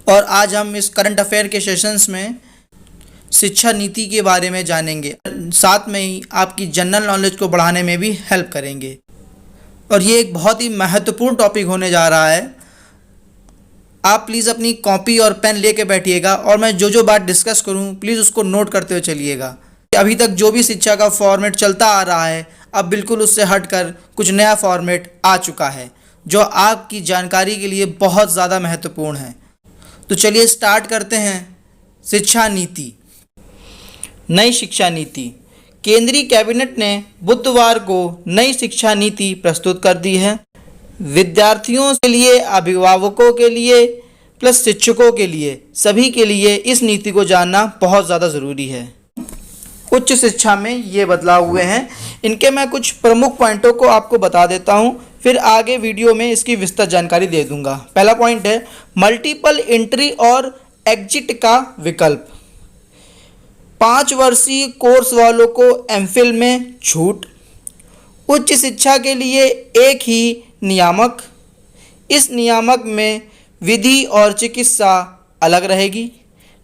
और आज हम इस करंट अफेयर के सेशंस में शिक्षा नीति के बारे में जानेंगे, साथ में ही आपकी जनरल नॉलेज को बढ़ाने में भी हेल्प करेंगे। और ये एक बहुत ही महत्वपूर्ण टॉपिक होने जा रहा है। आप प्लीज़ अपनी कॉपी और पेन लेके बैठिएगा और मैं जो बात डिस्कस करूँ प्लीज़ उसको नोट करते हुए चलिएगा। अभी तक जो भी शिक्षा का फॉर्मेट चलता आ रहा है, अब बिल्कुल उससे हटकर कुछ नया फॉर्मेट आ चुका है जो आपकी जानकारी के लिए बहुत ज़्यादा महत्वपूर्ण है। तो चलिए स्टार्ट करते हैं। शिक्षा नीति। नई शिक्षा नीति। केंद्रीय कैबिनेट ने बुधवार को नई शिक्षा नीति प्रस्तुत कर दी है। विद्यार्थियों के लिए, अभिभावकों के लिए प्लस शिक्षकों के लिए, सभी के लिए इस नीति को जानना बहुत ज़्यादा ज़रूरी है। उच्च शिक्षा में ये बदलाव हुए हैं। इनके मैं कुछ प्रमुख पॉइंटों को आपको बता देता हूँ, फिर आगे वीडियो में इसकी विस्तृत जानकारी दे दूंगा। पहला पॉइंट है मल्टीपल एंट्री और एग्जिट का विकल्प। 5 वर्षीय कोर्स वालों को एमफिल में छूट। उच्च शिक्षा के लिए एक ही नियामक। इस नियामक में विधि और चिकित्सा अलग रहेगी।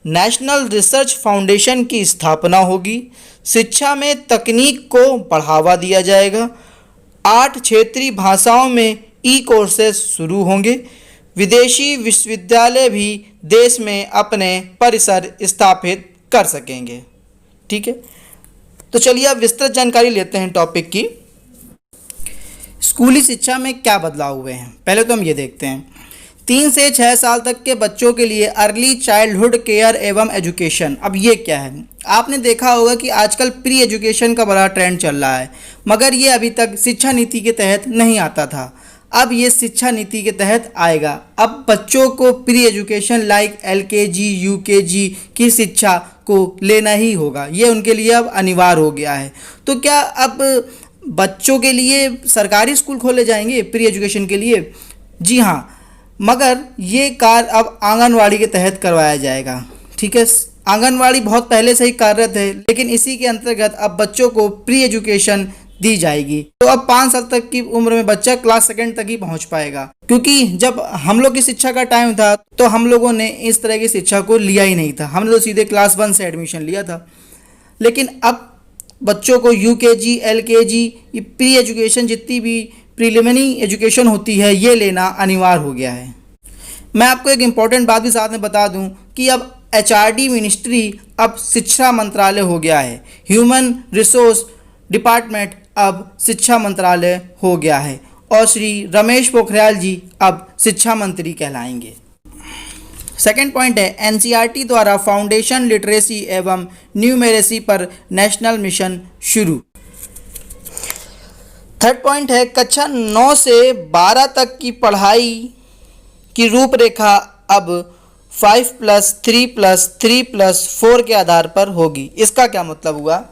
नेशनल रिसर्च फाउंडेशन की स्थापना होगी। शिक्षा में तकनीक को बढ़ावा दिया जाएगा। 8 क्षेत्रीय भाषाओं में ई कोर्सेज शुरू होंगे। विदेशी विश्वविद्यालय भी देश में अपने परिसर स्थापित कर सकेंगे। ठीक है, तो चलिए अब विस्तृत जानकारी लेते हैं टॉपिक की। स्कूली शिक्षा में क्या बदलाव हुए हैं, पहले तो हम ये देखते हैं। 3 से 6 साल तक के बच्चों के लिए अर्ली चाइल्डहुड केयर एवं एजुकेशन। अब ये क्या है? आपने देखा होगा कि आजकल प्री एजुकेशन का बड़ा ट्रेंड चल रहा है, मगर ये अभी तक शिक्षा नीति के तहत नहीं आता था। अब ये शिक्षा नीति के तहत आएगा। अब बच्चों को pre education like LKG UKG की शिक्षा को लेना ही होगा। ये उनके लिए अब अनिवार्य हो गया है। तो क्या अब बच्चों के लिए सरकारी स्कूल खोले जाएंगे प्री एजुकेशन के लिए? जी हाँ, मगर ये कार्य अब आंगनवाड़ी के तहत करवाया जाएगा। ठीक है, आंगनवाड़ी बहुत पहले से ही कार्यरत है, लेकिन इसी के अंतर्गत अब बच्चों को प्री एजुकेशन दी जाएगी। तो अब 5 साल तक की उम्र में बच्चा क्लास 2 तक ही पहुंच पाएगा, क्योंकि जब हम लोग की शिक्षा का टाइम था तो हम लोगों ने इस तरह की शिक्षा को लिया ही नहीं था। हमने तो सीधे क्लास 1 से एडमिशन लिया था। लेकिन अब बच्चों को UKG LKG ये प्री एजुकेशन, जितनी भी प्रीलिमिनरी एजुकेशन होती है, ये लेना अनिवार्य हो गया है। मैं आपको एक इम्पॉर्टेंट बात भी साथ में बता दूं कि अब HRD मिनिस्ट्री अब शिक्षा मंत्रालय हो गया है। ह्यूमन रिसोर्स डिपार्टमेंट अब शिक्षा मंत्रालय हो गया है और श्री रमेश पोखरियाल जी अब शिक्षा मंत्री कहलाएंगे। सेकेंड पॉइंट है NCERT द्वारा फाउंडेशन लिटरेसी एवं न्यूमेरेसी पर नेशनल मिशन शुरू। थर्ड पॉइंट है कक्षा 9 से 12 तक की पढ़ाई की रूपरेखा अब 5+3+3+4 के आधार पर होगी। इसका क्या मतलब हुआ?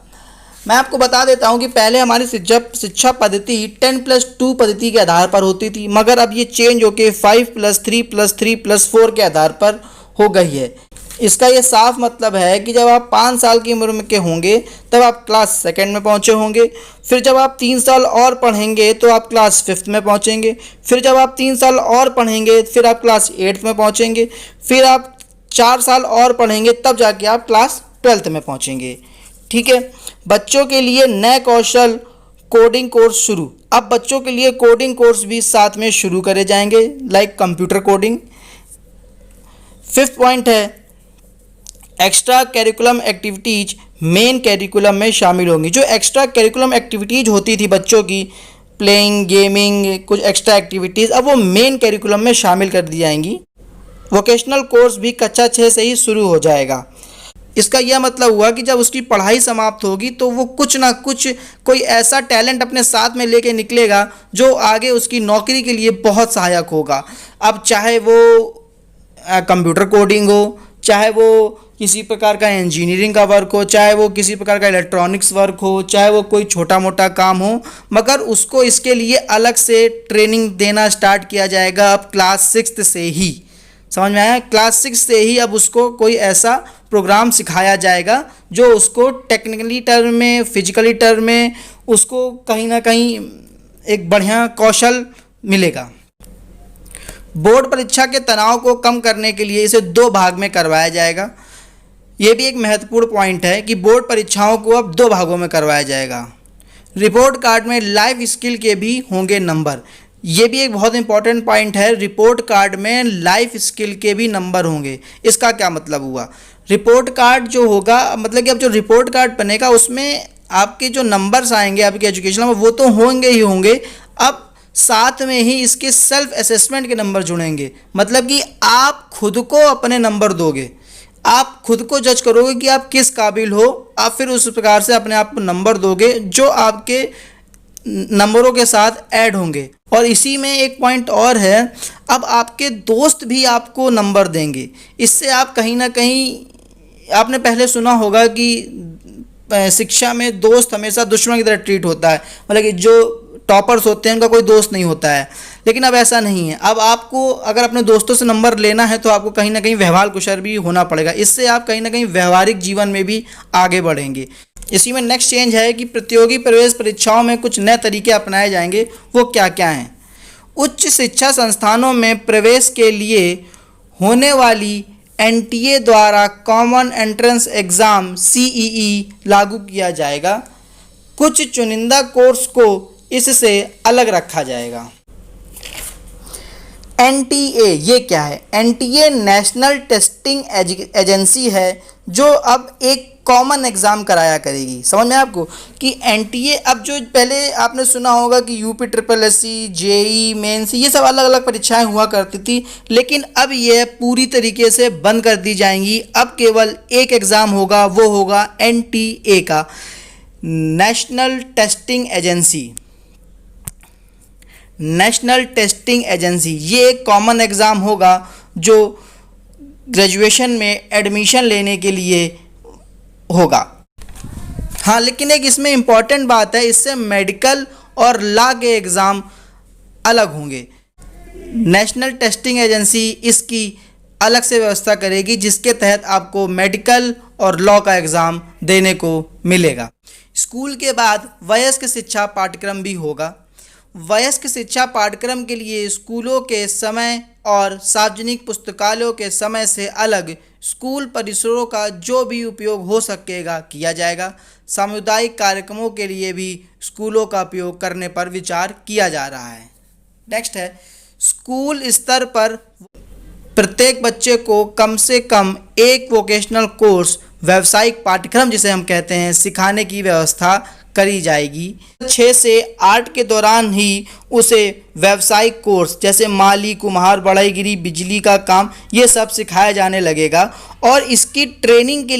मैं आपको बता देता हूं कि पहले हमारी शिक्षा पद्धति 10+2 पद्धति के आधार पर होती थी, मगर अब ये चेंज होकर 5+3+3+4 के आधार पर हो गई है। इसका ये साफ मतलब है कि जब आप 5 साल की उम्र के होंगे तब आप क्लास 2 में पहुंचे होंगे। फिर जब आप 3 साल और पढ़ेंगे तो आप क्लास 5th में पहुंचेंगे। फिर जब आप 3 साल और पढ़ेंगे फिर आप क्लास 8th में पहुंचेंगे। फिर आप 4 साल और पढ़ेंगे तब जाके आप क्लास 12th में पहुंचेंगे। ठीक है, बच्चों के लिए नए कौशल कोडिंग कोर्स शुरू। अब बच्चों के लिए कोडिंग कोर्स भी साथ में शुरू करे जाएंगे, like computer coding. 5th point है extra curriculum activities main curriculum में शामिल होंगी। जो एक्स्ट्रा करिकुलम एक्टिविटीज होती थी बच्चों की, प्लेइंग, गेमिंग, कुछ एक्स्ट्रा एक्टिविटीज़, अब वो मेन करिकुलम में शामिल कर दी जाएंगी। वोकेशनल कोर्स भी कक्षा 6 से ही शुरू हो जाएगा। इसका यह मतलब हुआ कि जब उसकी पढ़ाई समाप्त होगी तो वो कुछ ना कुछ कोई ऐसा टैलेंट अपने साथ में लेके निकलेगा जो आगे उसकी नौकरी के लिए बहुत सहायक होगा। अब चाहे वो कंप्यूटर कोडिंग हो, चाहे वो किसी प्रकार का इंजीनियरिंग का वर्क हो, चाहे वो किसी प्रकार का इलेक्ट्रॉनिक्स वर्क हो, चाहे वो कोई छोटा मोटा काम हो, मगर उसको इसके लिए अलग से ट्रेनिंग देना स्टार्ट किया जाएगा अब क्लास 6 से ही। समझ में आया? क्लास 6 से ही अब उसको कोई ऐसा प्रोग्राम सिखाया जाएगा जो उसको टेक्निकली टर्म में, फिजिकली टर्म में उसको कहीं ना कहीं एक बढ़िया कौशल मिलेगा। बोर्ड परीक्षा के तनाव को कम करने के लिए इसे 2 भाग में करवाया जाएगा। ये भी एक महत्वपूर्ण पॉइंट है कि बोर्ड परीक्षाओं को अब 2 भागों में करवाया जाएगा। रिपोर्ट कार्ड में लाइफ स्किल के भी होंगे नंबर। ये भी एक बहुत इंपॉर्टेंट पॉइंट है, रिपोर्ट कार्ड में लाइफ स्किल के भी नंबर होंगे। इसका क्या मतलब हुआ? रिपोर्ट कार्ड जो होगा, मतलब कि अब जो रिपोर्ट कार्ड बनेगा उसमें आपके जो नंबर्स आएंगे आपके एजुकेशन में वो तो होंगे ही होंगे, अब साथ में ही इसके सेल्फ असेसमेंट के नंबर जुड़ेंगे। मतलब कि आप खुद को अपने नंबर दोगे, आप खुद को जज करोगे कि आप किस काबिल हो, आप फिर उस प्रकार से अपने आप को नंबर दोगे जो आपके नंबरों के साथ ऐड होंगे। और इसी में एक पॉइंट और है, अब आपके दोस्त भी आपको नंबर देंगे। इससे आप कहीं ना कहीं, आपने पहले सुना होगा कि शिक्षा में दोस्त हमेशा दुश्मन की तरह ट्रीट होता है, मतलब कि जो टॉपर्स होते हैं उनका कोई दोस्त नहीं होता है। लेकिन अब ऐसा नहीं है, अब आपको अगर अपने दोस्तों से नंबर लेना है तो आपको कहीं ना कहीं व्यवहार कुशल भी होना पड़ेगा। इससे आप कहीं ना कहीं व्यवहारिक जीवन में भी आगे बढ़ेंगे। इसी में नेक्स्ट चेंज है कि प्रतियोगी प्रवेश परीक्षाओं में कुछ नए तरीके अपनाए जाएंगे। वो क्या क्या हैं? उच्च शिक्षा संस्थानों में प्रवेश के लिए होने वाली एनटीए द्वारा कॉमन एंट्रेंस एग्ज़ाम सीईई लागू किया जाएगा। कुछ चुनिंदा कोर्स को इससे अलग रखा जाएगा। एनटीए ये क्या है? एनटीए नेशनल टेस्टिंग एजेंसी है जो अब एक कॉमन एग्ज़ाम कराया करेगी। समझ में आपको कि एनटीए, अब जो पहले आपने सुना होगा कि UP triple SC, JE mains, ये सब अलग अलग परीक्षाएं हुआ करती थी, लेकिन अब ये पूरी तरीके से बंद कर दी जाएंगी। अब केवल एक एग्ज़ाम होगा, वो होगा एनटीए का, national testing agency. National testing agency ये एक कॉमन एग्ज़ाम होगा जो ग्रेजुएशन में एडमिशन लेने के लिए होगा। हाँ, लेकिन एक इसमें इम्पॉर्टेंट बात है, इससे मेडिकल और लॉ के एग्ज़ाम अलग होंगे। नेशनल टेस्टिंग एजेंसी इसकी अलग से व्यवस्था करेगी जिसके तहत आपको मेडिकल और लॉ का एग्ज़ाम देने को मिलेगा। स्कूल के बाद वयस्क शिक्षा पाठ्यक्रम भी होगा। वयस्क शिक्षा पाठ्यक्रम के लिए स्कूलों के समय और सार्वजनिक पुस्तकालयों के समय से अलग स्कूल परिसरों का जो भी उपयोग हो सकेगा किया जाएगा। सामुदायिक कार्यक्रमों के लिए भी स्कूलों का उपयोग करने पर विचार किया जा रहा है। नेक्स्ट है, स्कूल स्तर पर प्रत्येक बच्चे को कम से कम एक वोकेशनल कोर्स, व्यावसायिक पाठ्यक्रम जिसे हम कहते हैं, सिखाने की व्यवस्था करी जाएगी। 6 से 8 के दौरान ही उसे व्यावसायिक कोर्स जैसे माली, कुम्हार, बढ़ईगिरी, बिजली का काम, ये सब सिखाया जाने लगेगा। और इसकी ट्रेनिंग के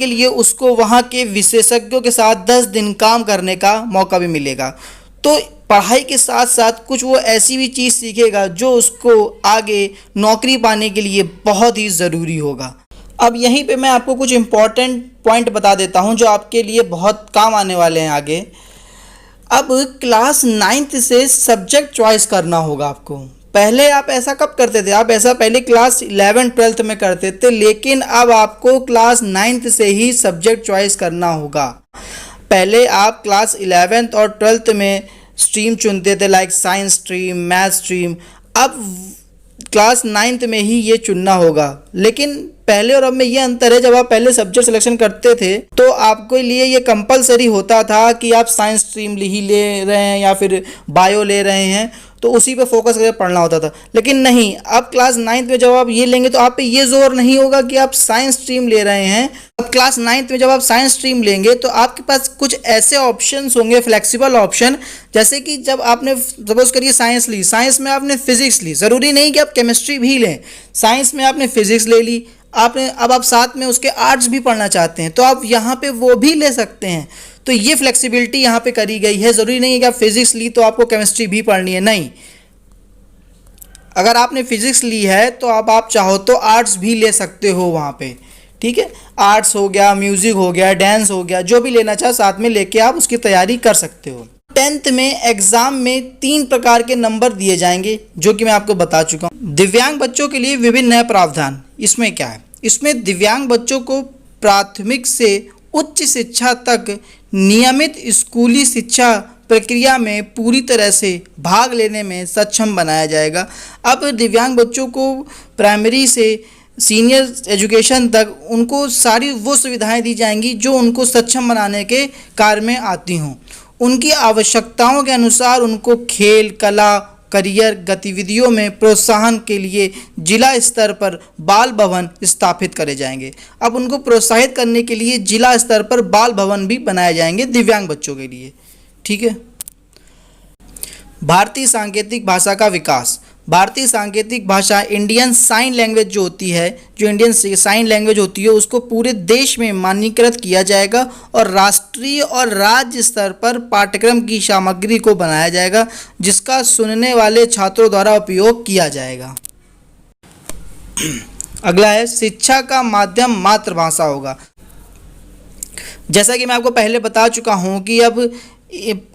लिए उसको वहाँ के विशेषज्ञों के साथ 10 दिन काम करने का मौका भी मिलेगा। तो पढ़ाई के साथ साथ कुछ वो ऐसी भी चीज़ सीखेगा जो उसको आगे नौकरी पाने के लिए बहुत ही ज़रूरी होगा। अब यहीं पे मैं आपको कुछ इम्पॉर्टेंट पॉइंट बता देता हूं जो आपके लिए बहुत काम आने वाले हैं आगे। अब क्लास 9th से सब्जेक्ट चॉइस करना होगा आपको। पहले आप ऐसा कब करते थे? आप ऐसा पहले क्लास 11th 12th में करते थे, लेकिन अब आपको क्लास 9th से ही सब्जेक्ट चॉइस करना होगा। पहले आप क्लास 11th और 12th में स्ट्रीम चुनते थे, like science stream, math stream. अब क्लास 9th में ही ये चुनना होगा। लेकिन पहले और अब में ये अंतर है, जब आप पहले सब्जेक्ट सिलेक्शन करते थे तो आपके लिए ये कंपलसरी होता था कि आप साइंस स्ट्रीम ही ले रहे हैं या फिर बायो ले रहे हैं, तो उसी पे फोकस करके पढ़ना होता था। लेकिन नहीं, अब क्लास 9th में जब आप ये लेंगे तो आप पे ये जोर नहीं होगा कि आप साइंस स्ट्रीम ले रहे हैं। अब क्लास 9th में जब आप साइंस स्ट्रीम लेंगे तो आपके पास कुछ ऐसे ऑप्शंस होंगे, फ्लेक्सिबल ऑप्शन, जैसे कि जब आपने सपोज करिए साइंस ली, साइंस में आपने फिजिक्स ली, ज़रूरी नहीं कि आप केमिस्ट्री भी लें, साइंस में आपने फिजिक्स ले ली, अब आप साथ में उसके आर्ट्स भी पढ़ना चाहते हैं तो आप यहाँ पे वो भी ले सकते हैं। तो ये फ्लेक्सिबिलिटी यहाँ पे करी गई है। ज़रूरी नहीं है कि आप फिजिक्स ली तो आपको केमिस्ट्री भी पढ़नी है, नहीं। अगर आपने फिजिक्स ली है तो अब आप चाहो तो आर्ट्स भी ले सकते हो वहाँ पे, ठीक है। आर्ट्स हो गया, म्यूज़िक हो गया, डांस हो गया, जो भी लेना चाहो साथ में लेके आप उसकी तैयारी कर सकते हो। 10th में एग्ज़ाम में 3 प्रकार के नंबर दिए जाएंगे जो कि मैं आपको बता चुका हूँ। दिव्यांग बच्चों के लिए विभिन्न नए प्रावधान। इसमें क्या है? इसमें दिव्यांग बच्चों को प्राथमिक से उच्च शिक्षा तक नियमित स्कूली शिक्षा प्रक्रिया में पूरी तरह से भाग लेने में सक्षम बनाया जाएगा। अब दिव्यांग बच्चों को प्राइमरी से सीनियर एजुकेशन तक उनको सारी वो सुविधाएं दी जाएंगी जो उनको सक्षम बनाने के कार्य में आती हों। उनकी आवश्यकताओं के अनुसार उनको खेल, कला, करियर गतिविधियों में प्रोत्साहन के लिए जिला स्तर पर बाल भवन स्थापित करे जाएंगे। अब उनको प्रोत्साहित करने के लिए जिला स्तर पर बाल भवन भी बनाए जाएंगे दिव्यांग बच्चों के लिए। ठीक है। भारतीय सांकेतिक भाषा का विकास। भारतीय सांकेतिक भाषा इंडियन साइन लैंग्वेज जो होती है, जो इंडियन साइन लैंग्वेज होती है, उसको पूरे देश में मान्यकृत किया जाएगा और राष्ट्रीय और राज्य स्तर पर पाठ्यक्रम की सामग्री को बनाया जाएगा जिसका सुनने वाले छात्रों द्वारा उपयोग किया जाएगा। अगला है शिक्षा का माध्यम मातृभाषा होगा। जैसा कि मैं आपको पहले बता चुका हूं कि अब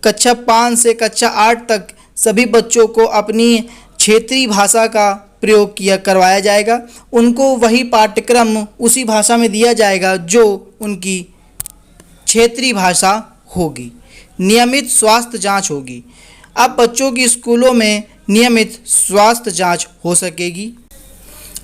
कक्षा 5 से कक्षा 8 तक सभी बच्चों को अपनी क्षेत्रीय भाषा का प्रयोग करवाया जाएगा। उनको वही पाठ्यक्रम उसी भाषा में दिया जाएगा जो उनकी क्षेत्रीय भाषा होगी। नियमित स्वास्थ्य जांच होगी। अब बच्चों की स्कूलों में नियमित स्वास्थ्य जांच हो सकेगी।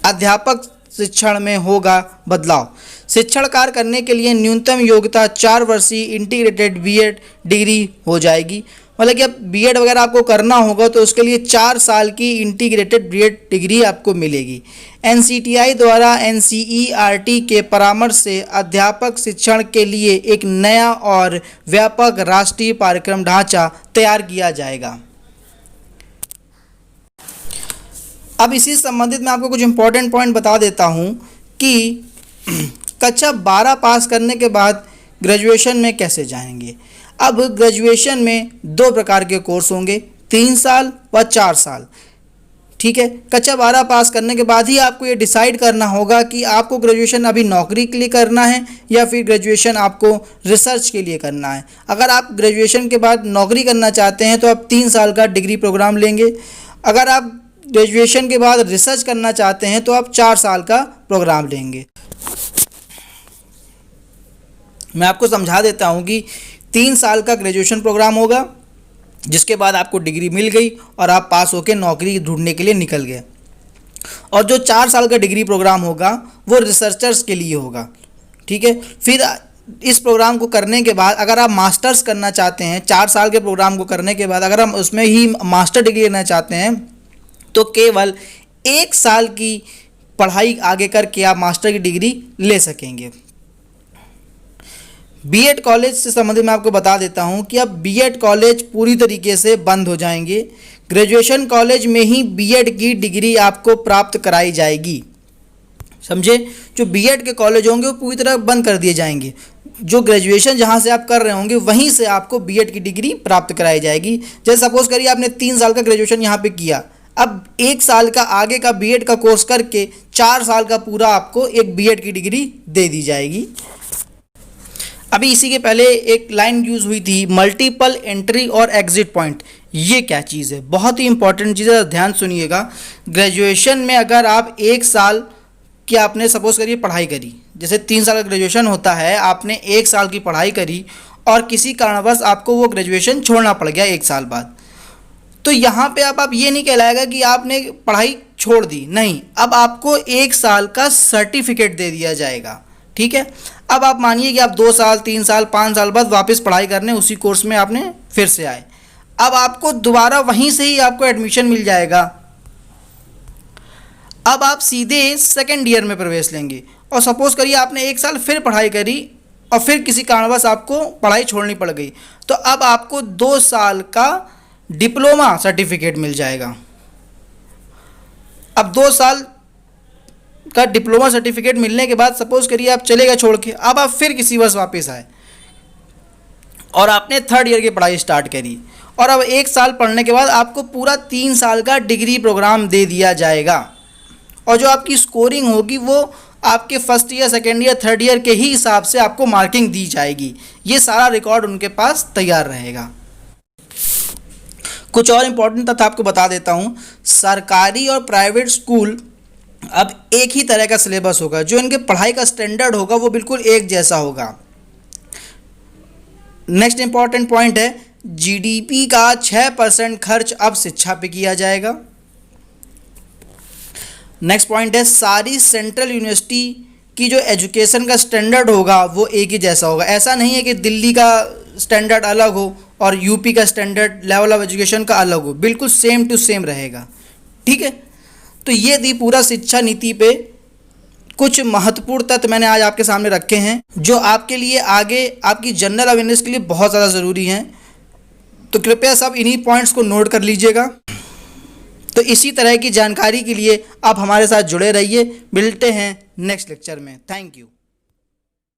अध्यापक शिक्षण में होगा बदलाव। शिक्षण कार्य करने के लिए न्यूनतम योग्यता 4 वर्षीय इंटीग्रेटेड बीएड डिग्री हो जाएगी। मतलब कि अब बीएड वगैरह आपको करना होगा तो उसके लिए 4 साल की इंटीग्रेटेड बीएड डिग्री आपको मिलेगी। एनसीटीआई द्वारा एनसीईआरटी के परामर्श से अध्यापक शिक्षण के लिए एक नया और व्यापक राष्ट्रीय कार्यक्रम ढांचा तैयार किया जाएगा। अब इसी संबंधित मैं आपको कुछ इंपॉर्टेंट पॉइंट बता देता हूं कि कक्षा 12 पास करने के बाद ग्रेजुएशन में कैसे जाएंगे। अब ग्रेजुएशन में 2 प्रकार के कोर्स होंगे, 3 साल व 4 साल। ठीक है। कक्षा 12 पास करने के बाद ही आपको ये डिसाइड करना होगा कि आपको ग्रेजुएशन अभी नौकरी के लिए करना है या फिर ग्रेजुएशन आपको रिसर्च के लिए करना है। अगर आप ग्रेजुएशन के बाद नौकरी करना चाहते हैं तो आप 3 साल का डिग्री प्रोग्राम लेंगे। अगर आप ग्रेजुएशन के बाद रिसर्च करना चाहते हैं तो आप 4 साल का प्रोग्राम लेंगे। मैं आपको समझा देता हूं कि 3 साल का ग्रेजुएशन प्रोग्राम होगा जिसके बाद आपको डिग्री मिल गई और आप पास होकर नौकरी ढूंढने के लिए निकल गए। और जो 4 साल का डिग्री प्रोग्राम होगा वो रिसर्चर्स के लिए होगा। ठीक है। फिर इस प्रोग्राम को करने के बाद अगर आप मास्टर्स करना चाहते हैं, 4 साल के प्रोग्राम को करने के बाद अगर हम उसमें ही मास्टर डिग्री लेना चाहते हैं तो केवल 1 साल की पढ़ाई आगे करके आप मास्टर की डिग्री ले सकेंगे। बीएड कॉलेज से संबंधित मैं आपको बता देता हूं कि अब बीएड कॉलेज पूरी तरीके से बंद हो जाएंगे। ग्रेजुएशन कॉलेज में ही बीएड की डिग्री आपको प्राप्त कराई जाएगी। समझे। जो बीएड के कॉलेज होंगे वो पूरी तरह बंद कर दिए जाएंगे। जो ग्रेजुएशन जहां से आप कर रहे होंगे वहीं से आपको बीएड की डिग्री प्राप्त कराई जाएगी। जैसे सपोज करिए आपने 3 साल का ग्रेजुएशन यहाँ पे किया, अब 1 साल का आगे का बीएड का कोर्स करके 4 साल का पूरा आपको एक बीएड की डिग्री दे दी जाएगी। अभी इसी के पहले एक लाइन यूज़ हुई थी, मल्टीपल एंट्री और एग्जिट पॉइंट। ये क्या चीज़ है? बहुत ही इंपॉर्टेंट चीज़ है, ध्यान सुनिएगा। ग्रेजुएशन में अगर आप 1 साल की आपने सपोज करिए पढ़ाई करी, जैसे 3 साल का ग्रेजुएशन होता है, आपने 1 साल की पढ़ाई करी और किसी कारणवश आपको वो ग्रेजुएशन छोड़ना पड़ गया 1 साल बाद, तो यहाँ पे अब आप ये नहीं कहलाएगा कि आपने पढ़ाई छोड़ दी, नहीं, अब आपको 1 साल का सर्टिफिकेट दे दिया जाएगा। ठीक है। अब आप मानिए कि आप 2 साल 3 साल 5 साल बाद वापस पढ़ाई करने उसी कोर्स में आपने फिर से आए, अब आपको दोबारा वहीं से ही आपको एडमिशन मिल जाएगा। अब आप सीधे 2nd ईयर में प्रवेश लेंगे और सपोज करिए आपने 1 साल फिर पढ़ाई करी और फिर किसी कारणवश आपको पढ़ाई छोड़नी पड़ गई, तो अब आपको 2 साल का डिप्लोमा सर्टिफिकेट मिल जाएगा। अब 2 साल का डिप्लोमा सर्टिफिकेट मिलने के बाद सपोज करिए आप चले गए छोड़ के, अब आप फिर किसी वर्ष वापस आए और आपने 3rd ईयर की पढ़ाई स्टार्ट करी और अब 1 साल पढ़ने के बाद आपको पूरा 3 साल का डिग्री प्रोग्राम दे दिया जाएगा और जो आपकी स्कोरिंग होगी वो आपके 1st year 2nd year 3rd year के ही हिसाब से आपको मार्किंग दी जाएगी। ये सारा रिकॉर्ड उनके पास तैयार रहेगा। कुछ और इम्पोर्टेंट तथ्य आपको बता देता हूँ। सरकारी और प्राइवेट स्कूल अब एक ही तरह का सिलेबस होगा, जो इनके पढ़ाई का स्टैंडर्ड होगा वो बिल्कुल एक जैसा होगा। नेक्स्ट इंपॉर्टेंट पॉइंट है जीडीपी का 6% खर्च अब शिक्षा पे किया जाएगा। नेक्स्ट पॉइंट है सारी सेंट्रल यूनिवर्सिटी की जो एजुकेशन का स्टैंडर्ड होगा वो एक ही जैसा होगा। ऐसा नहीं है कि दिल्ली का स्टैंडर्ड अलग हो और यूपी का स्टैंडर्ड लेवल ऑफ एजुकेशन का अलग हो, बिल्कुल सेम टू सेम रहेगा। ठीक है, तो ये थी पूरा शिक्षा नीति पे कुछ महत्वपूर्ण तथ्य मैंने आज आपके सामने रखे हैं जो आपके लिए आगे आपकी जनरल अवेयरनेस के लिए बहुत ज़्यादा ज़रूरी हैं। तो कृपया सब इन्हीं पॉइंट्स को नोट कर लीजिएगा। तो इसी तरह की जानकारी के लिए आप हमारे साथ जुड़े रहिए। मिलते हैं नेक्स्ट लेक्चर में। Thank you.